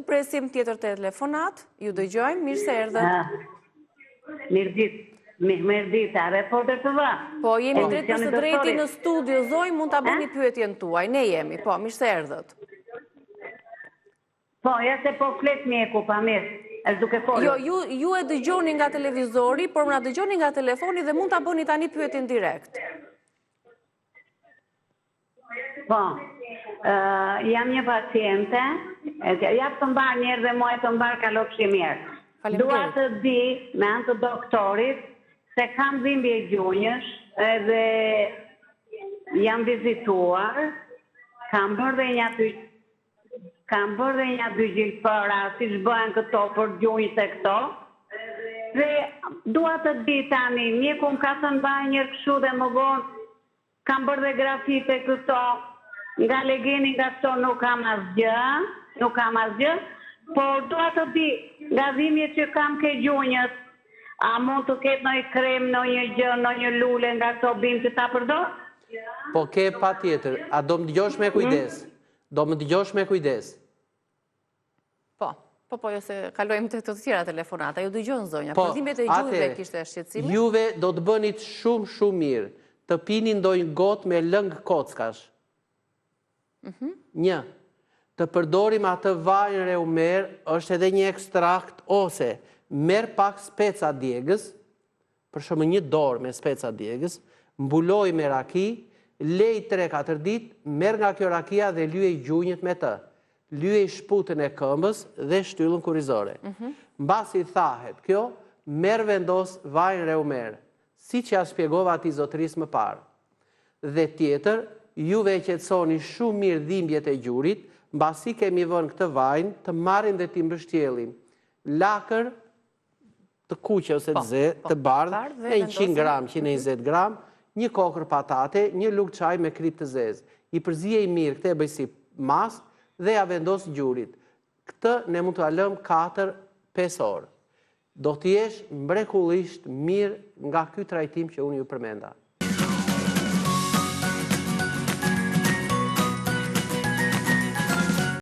presim tjetër telefonat, ju dëgjojmë, mirë se erdhët. Mirë ditë, mirë ditë, a reporter të vë. Po, jemi drejt për së drejti në studio, Zoj, mund të bëni pyetjen tuaj, ne jemi, po, mirë se erdhët. Po, ja se po flet mjeku, pa mirë, është duke folur. Jo, ju e dëgjoni nga televizori, por më na dëgjoni nga telefoni dhe mund të bëni tani pyetjen direkt. Po, jam një paciente, jap të mbar njerë dhe muaj të mbar kalofshi mirë. Dua të di, me anë të doktorit, se kam dhimbje gjunjësh edhe jam vizituar, kam bërë dhe një dy gjilpëra, si shbëhen këto për gjunjët e këto, dhe dua të di tani, mjeku më ka të mbaj njërë këshu dhe më vonë, kam bërë dhe grafite këto, nga legeni nga këto nuk kam asgjë, por dua të di, nga dhimbje që kam ke gjunjët, a mund të ketë në i krem, në një gjë, në një lule nga këto bimë që ta përdor? Po ke pa tjetër, a do më dëgjosh me kujdes? Do më dëgjosh me kujdes? Po, jo se kalojmë të tjera telefonata, ju dëgjon zonja, për dhimbjet e gjujve kishte shqetësime? Juve do të bënit shumë mirë, të pini ndonjë gotë me lëngë kockash. Një, të përdorim atë vajnë reumer, është edhe një ekstrakt, ose merë pak speca djegës, për shumë një dorë me speca djegës, mbuloj me raki, lej 3-4 dit, merë nga kjo rakia dhe lyej gjunjët me të. Lyej shputën e këmbës dhe shtyllën kurizore. Mbasi thahet kjo, merë vendos vajnë reumer, si që ja shpjegova ati zotëris më parë. Dhe tjetër, juve e qetësoni shumë mirë dhimbjet e gjurit, mbasi kemi vënë këtë vajnë të marrin dhe të mbështjelin lakër të kuqe ose të bardhë, e 100 gram, 120 gram, një kokër patate, një lugë çaj me krip të zezë. I përzije i mirë, këtë e bëj si mas dhe ja vendos gjurit. Këtë ne mund të alëm 4-5 orë. Do të jesh mrekullisht mirë nga ky trajtim që unë ju përmenda.